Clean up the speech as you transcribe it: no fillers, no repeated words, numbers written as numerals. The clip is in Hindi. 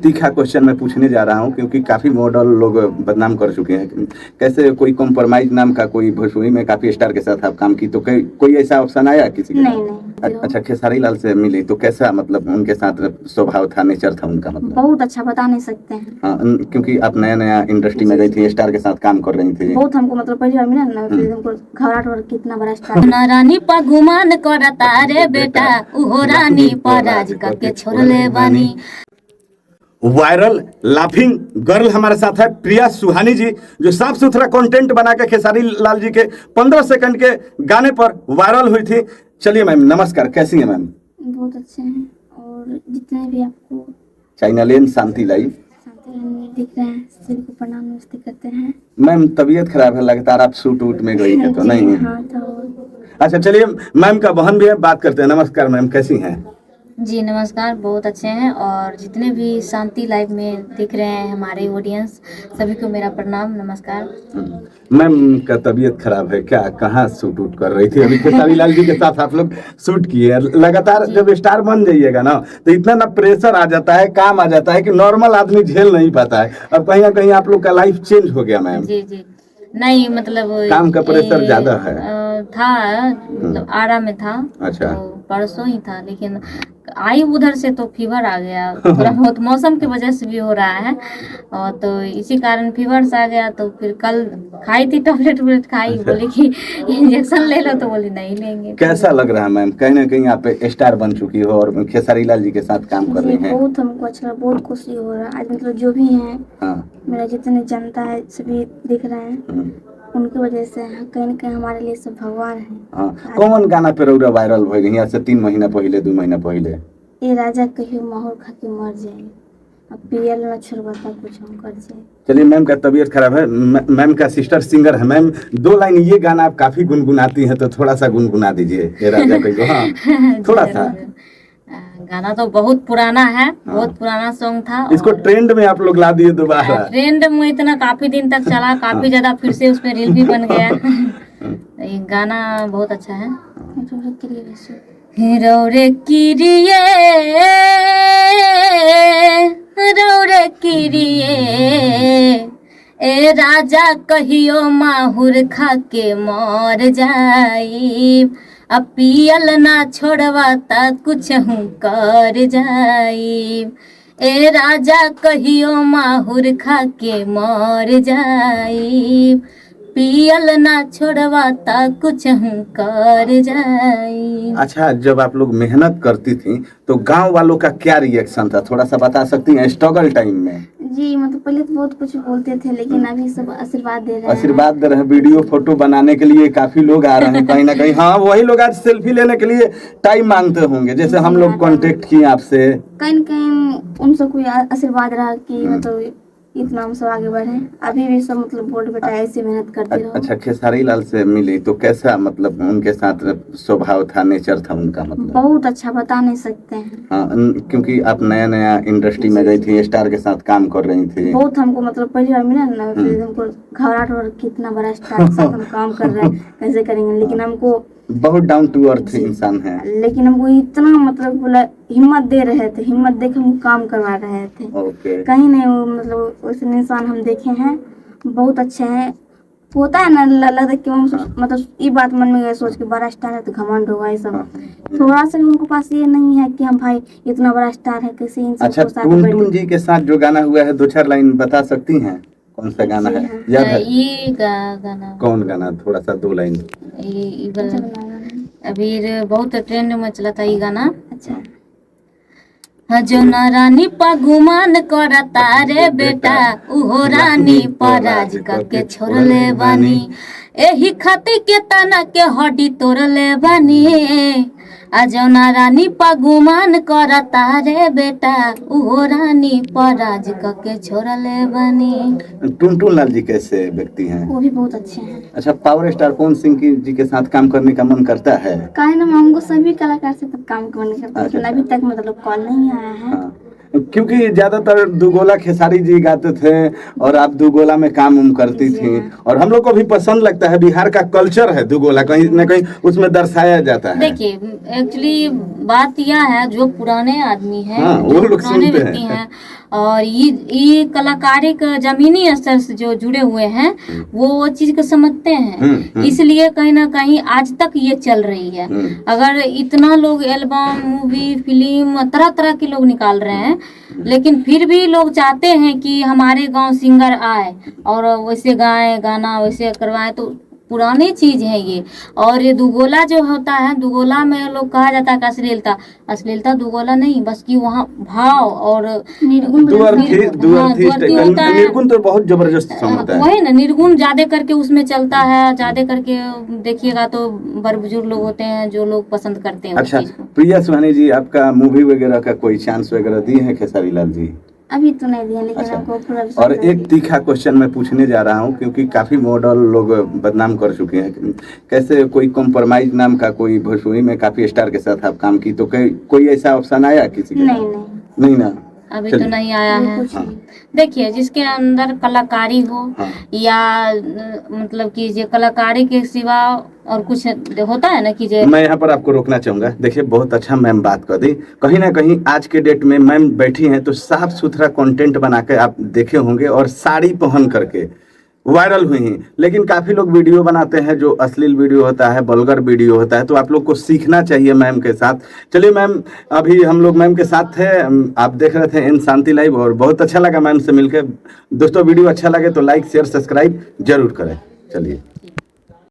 तीखा क्वेश्चन मैं पूछने जा रहा हूँ, क्योंकि काफी मॉडल लोग बदनाम कर चुके हैं। कैसे कोई कॉम्प्रोमाइज नाम का कोई भोजपुरी में काफी स्टार के साथ आप काम की, तो कोई ऐसा ऑप्शन आया किसी के? नहीं। अच्छा, खेसारी लाल से मिली तो कैसा, मतलब उनके साथ स्वभाव था, नेचर था उनका? मतलब बहुत अच्छा, बता नहीं सकते हैं। हाँ, क्योंकि आप नया नया इंडस्ट्री में गई थी, स्टार के साथ काम कर रही थी। बहुत हमको मतलब पहली बार मिला ना, फिर हमको घबराहट और कितना बड़ा स्टार ना रानी पर गुमान करता रे बेटा, उहो रानी पर राज करके छोड़ले बानी। वायरल लाफिंग गर्ल हमारे साथ है प्रिया सुहानी जी, जो साफ सुथरा कंटेंट बना के खेसारी लाल जी के 15 सेकंड के गाने पर वायरल हुई थी। चलिए मैम, नमस्कार, कैसी हैं मैम? बहुत अच्छे हैं, और जितने भी आपको चाइनालेन शांति लाइव दिख रहे हैं सभी को प्रणाम नमस्ते करते हैं। मैम तबीयत खराब है, लगातार आप शूट वूट में गई है तो नहीं? हाँ, तो अच्छा चलिए, मैम का बहन भी है, बात करते हैं। नमस्कार मैम, कैसी हैं? जी नमस्कार, बहुत अच्छे हैं। और जितने भी शांति लाइव में दिख रहे हैं हमारे ऑडियंस, सभी को मेरा प्रणाम नमस्कार। मैम का तबीयत खराब है क्या? कहाँ शूट वूट कर रही थी? अभी खेसारी लाल जी के साथ आप लोग शूट किए। लगातार जब स्टार बन जाइएगा ना, तो इतना ना प्रेशर आ जाता है, काम आ जाता है कि नॉर्मल आदमी झेल नहीं पाता है। अब कहीं ना कहीं आप लोग का लाइफ चेंज हो गया मैम। जी जी, नहीं मतलब काम का प्रेशर ज्यादा है। था, मतलब आरा में था। अच्छा। तो परसों ही था, लेकिन आई उधर से तो फीवर आ गया। थोड़ा बहुत मौसम की वजह से भी हो रहा है, और तो इसी कारण फीवर से आ गया। तो फिर कल खाई थी टैबलेट खाई, बोली कि इंजेक्शन ले लो, तो बोली नहीं लेंगे। कैसा लग रहा है मैम? कहीं ना कहीं आप स्टार बन चुकी हो और खेसारी लाल जी के साथ काम कर रही हैं। बहुत हमको अच्छा, बहुत खुशी हो रहा है आज। मतलब जो भी हैं, मेरा जितने जनता है सभी दिख रहे हैं, उनकी वजह से कहीं न कहीं हमारे लिए सब भगवान है। कौन गाना पे रौरा वायरल हो गई? यहाँ से 3 महीना पहले, 2 महीना पहले ये राजा कहियो माहौल खा के मर जाए, अब पियल न छोड़वाता कुछ हम कर जाए। चलिए, मैम का तबीयत खराब है, मैम का सिस्टर सिंगर है। मैम 2 लाइन ये गाना आप काफी गुनगुनाती हैं, तो थोड़ा सा गुनगुना दीजिए ये राजा कहियो। हाँ थोड़ा सा। गाना तो बहुत पुराना है, बहुत पुराना सॉन्ग था। इसको ट्रेंड में आप लोग ला दिए दोबारा। ट्रेंड में इतना काफी दिन तक चला, काफी ज्यादा, फिर से उसमें रील भी बन गया। ये गाना बहुत अच्छा है। रौरे किरिए रौरे किरिए ए राजा कहियो माहुर खा के मर जाई, अब पियल ना छोड़वाता कुछ हूँ कर जाई। ए राजा कहियो माहुर खा के मर जाई, पियल ना छोड़वाता कुछ हूँ कर जाई। अच्छा, जब आप लोग मेहनत करती थी तो गांव वालों का क्या रिएक्शन था? थोड़ा सा बता सकती हैं स्ट्रगल टाइम में? जी मतलब पहले तो बहुत कुछ बोलते थे, लेकिन अभी सब आशीर्वाद दे रहे हैं। आशीर्वाद दे रहे हैं। वीडियो फोटो बनाने के लिए काफी लोग आ रहे हैं कहीं ना कहीं। हाँ, वही लोग आज सेल्फी लेने के लिए टाइम मांगते होंगे, जैसे हम लोग कांटेक्ट किए आपसे। कहीं न कहीं उनसे कोई आशीर्वाद रहा कि मतलब इतना हम सब आगे बढ़े। अभी भी सब मतलब बोर्ड बेटा ऐसे मेहनत करते रहो। अच्छा, खेसारी लाल से मिली तो कैसा, मतलब उनके साथ स्वभाव था, नेचर था उनका? मतलब बहुत अच्छा, बता नहीं सकते हैं। हाँ, क्योंकि आप नया नया इंडस्ट्री में गई थी, स्टार के साथ काम कर रही थी। बहुत हमको मतलब पहली बार मिला ना, फिर हमको घबराहट और कितना बड़ा स्टार के साथ हम काम कर रहे हैं, कैसे करेंगे। लेकिन हमको बहुत डाउन टू अर्थ इंसान है। लेकिन हमको इतना मतलब बोला हिम्मत दे रहे थे, हिम्मत देकर हम काम करवा रहे थे। कहीं नहीं वो मतलब वैसे इंसान हम देखे हैं, बहुत अच्छे हैं। होता है ना लगता कि हम मतलब ये बात मन में सोच के बड़ा स्टार है तो घमंड होगा, ये सब थोड़ा सा उनके पास ये नहीं है कि हम भाई इतना बड़ा स्टार है, किसी इंसान अच्छा, टुनटुन जी के साथ जो गाना हुआ है 2-4 लाइन बता सकती हैं? कौन सा गाना है? याद है? ये गाना कौन गाना? थोड़ा सा 2 लाइन। अभी बहुत ट्रेंड में चला था ये गाना। अच्छा, जो न रानी पा गुमान करता रे बेटा, उहो रानी पर राज करके छोड़ले बानी, एही खातिर के तना के हड्डी तोड़ले बानी। जौना रानी पा गुमान करता रे बेटा, उहो रानी पर राज करके छोड़ले बानी। टुनटुन लाल जी कैसे व्यक्ति हैं? वो भी बहुत अच्छे हैं। अच्छा, पावर स्टार पवन सिंह जी के साथ काम करने का मन करता है? काहे ना, हमको सभी कलाकार से तब काम करने का, लेकिन अभी तक मतलब कॉल नहीं आया है। हाँ, क्योंकि ज्यादातर दुगोला खेसारी जी गाते थे और आप दुगोला में काम करती थी, और हम लोग को भी पसंद लगता है। बिहार का कल्चर है दुगोला, कहीं न कहीं उसमें दर्शाया जाता है। देखिए एक्चुअली बात यह है, जो पुराने आदमी हैं, हाँ, वो लोग पुराने सुनते व्यक्ति हैं, और ये कलाकारी का जमीनी स्तर से जो जुड़े हुए हैं वो चीज को समझते हैं, इसलिए कहीं ना कहीं आज तक ये चल रही है। अगर इतना लोग एल्बम, मूवी, फिल्म तरह तरह के लोग निकाल रहे हैं, लेकिन फिर भी लोग चाहते हैं कि हमारे गांव सिंगर आए और वैसे गाएं, गाना वैसे करवाएं, तो पुरानी चीज है ये। और ये दुगोला जो होता है, दुगोला में लोग कहा जाता है कि अश्लीलता दुगोला नहीं, बस कि वहाँ भाव और निर्गुण तो बहुत जबरदस्त सॉन्ग होता है। वही ना, निर्गुण ज्यादा करके उसमें चलता है, ज्यादा करके देखिएगा तो बड़े बुजुर्ग लोग होते हैं जो लोग पसंद करते हैं। अच्छा प्रिया सुहानी जी, आपका मूवी वगैरह का कोई चांस वगैरह दिए हैं खेसारी लाल जी? अभी तो नहीं दिया, लेकिन अच्छा। आपको पूरा और एक तीखा क्वेश्चन मैं पूछने जा रहा हूँ, क्योंकि काफी मॉडल लोग बदनाम कर चुके हैं। कैसे कोई कॉम्प्रोमाइज नाम का कोई भोजपुरी में काफी स्टार के साथ आप काम की, तो कोई ऐसा ऑप्शन आया किसी के? नहीं ना, अभी तो नहीं आया है। देखिए, जिसके अंदर कलाकारी हो या मतलब कि जो कलाकारी के सिवा और कुछ होता है ना कि जो मैं यहाँ पर आपको रोकना चाहूंगा। देखिए, बहुत अच्छा मैम बात कर दी। कहीं ना कहीं आज के डेट में मैम बैठी हैं तो साफ सुथरा कंटेंट बना के आप देखे होंगे, और साड़ी पहन करके वायरल हुई हैं। लेकिन काफी लोग वीडियो बनाते हैं जो अश्लील वीडियो होता है, वल्गर वीडियो होता है, तो आप लोग को सीखना चाहिए मैम के साथ। चलिए मैम, अभी हम लोग मैम के साथ थे, आप देख रहे थे एन शांति लाइव, और बहुत अच्छा लगा मैम से मिलकर। दोस्तों, वीडियो अच्छा लगे तो लाइक, शेयर, सब्सक्राइब जरूर करें। चलिए।